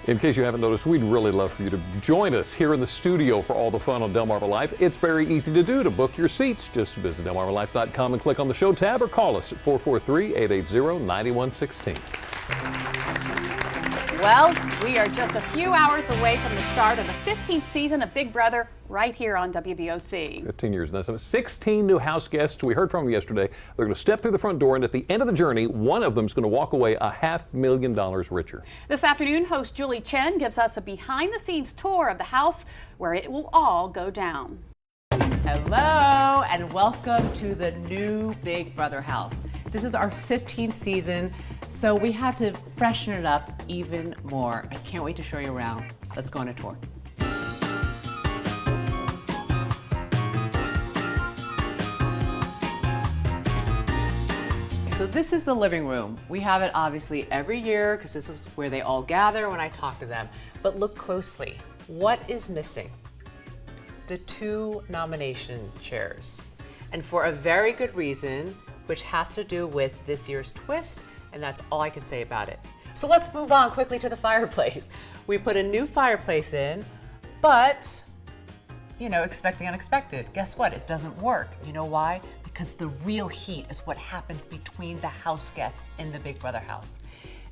In case you haven't noticed, we'd really love for you to join us here in the studio for all the fun on Delmarva Life. It's very easy to do. To book your seats, just visit delmarvalife.com and click on the show tab or call us at 443-880-9116. Well, we are just a few hours away from the start of the 15th season of Big Brother right here on WBOC. 15 years now. 16 new house guests. We heard from them yesterday. They're going to step through the front door, and at the end of the journey, one of them is going to walk away $500,000 richer. This afternoon, host Julie Chen gives us a behind-the-scenes tour of the house where it will all go down. Hello and welcome to the new Big Brother house. This is our 15th season, so we had to freshen it up even more. I can't wait to show you around. Let's go on a tour. So this is the living room. We have it obviously every year because this is where they all gather when I talk to them. But look closely. What is missing? The 2 nomination chairs. And for a very good reason, which has to do with this year's twist, and that's all I can say about it. So let's move on quickly to the fireplace. We put a new fireplace in, but, you know, expect the unexpected. Guess what? It doesn't work. You know why? Because the real heat is what happens between the house guests in the Big Brother house.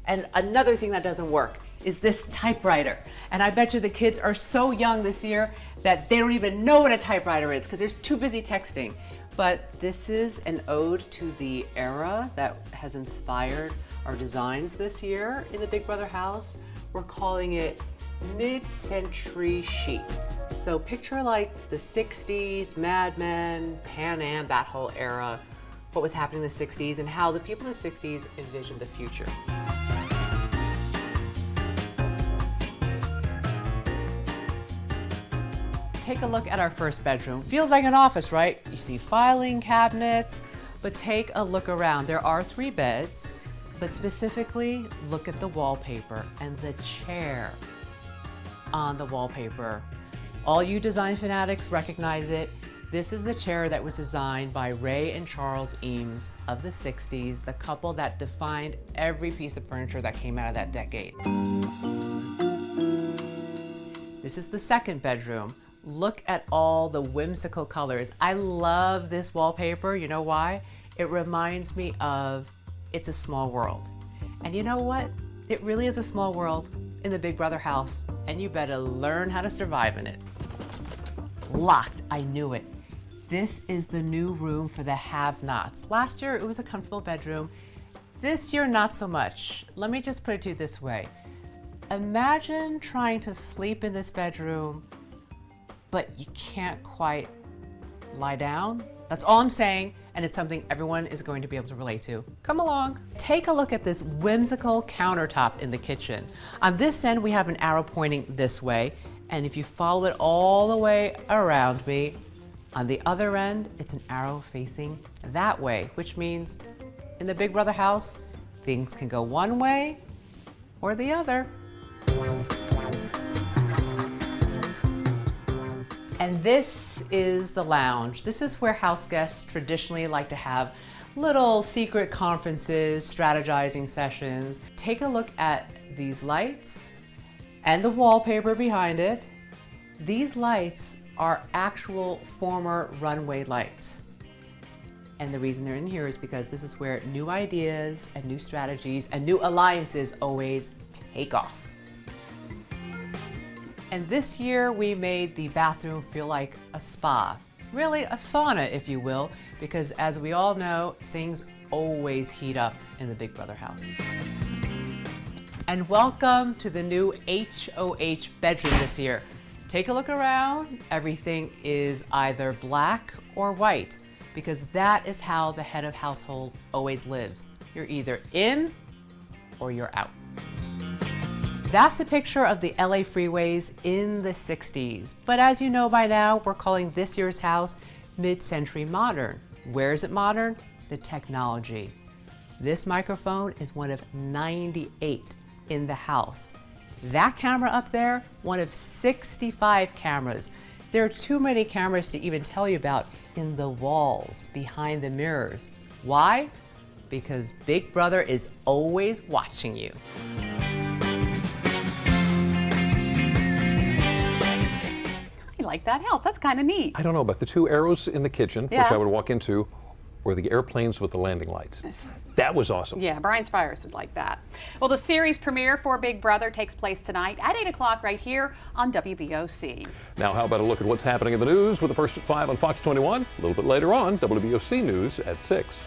And another thing that doesn't work is this typewriter. And I bet you the kids are so young this year that they don't even know what a typewriter is because they're too busy texting. But this is an ode to the era that has inspired our designs this year in the Big Brother house. We're calling it mid-century chic. So picture like the 60s, Mad Men, Pan Am, that whole era, what was happening in the 60s and how the people in the 60s envisioned the future. Take a look at our first bedroom. Feels like an office, right? You see filing cabinets, but take a look around. There are 3 beds, but specifically look at the wallpaper and the chair on the wallpaper. All you design fanatics recognize it. This is the chair that was designed by Ray and Charles Eames of the 60s, the couple that defined every piece of furniture that came out of that decade. This is the second bedroom. Look at all the whimsical colors. I love this wallpaper. You know why? It reminds me of It's a Small World. And you know what? It really is a small world in the Big Brother house, and you better learn how to survive in it. Locked, I knew it. This is the new room for the have-nots. Last year, it was a comfortable bedroom. This year, not so much. Let me just put it to you this way. Imagine trying to sleep in this bedroom, but you can't quite lie down. That's all I'm saying, and it's something everyone is going to be able to relate to. Come along. Take a look at this whimsical countertop in the kitchen. On this end, we have an arrow pointing this way, and if you follow it all the way around me, on the other end, it's an arrow facing that way, which means in the Big Brother house, things can go one way or the other. And this is the lounge. This is where house guests traditionally like to have little secret conferences, strategizing sessions. Take a look at these lights and the wallpaper behind it. These lights are actual former runway lights. And the reason they're in here is because this is where new ideas and new strategies and new alliances always take off. And this year we made the bathroom feel like a spa, really a sauna, if you will, because as we all know, things always heat up in the Big Brother house. And welcome to the new HOH bedroom this year. Take a look around. Everything is either black or white, because that is how the head of household always lives. You're either in or you're out. That's a picture of the LA freeways in the 60s. But as you know by now, we're calling this year's house mid-century modern. Where is it modern? The technology. This microphone is one of 98 in the house. That camera up there, one of 65 cameras. There are too many cameras to even tell you about in the walls, behind the mirrors. Why? Because Big Brother is always watching you. like that house. That's kind of neat. I don't know about the 2 arrows in the kitchen, which Yeah. I would walk into, or the airplanes with the landing lights. That was awesome. Yeah, Brian Spires would like that. Well, the series premiere for Big Brother takes place tonight at 8 o'clock right here on WBOC. Now, how about a look at what's happening in the news with the First at 5 on Fox 21? A little bit later on, WBOC News at 6.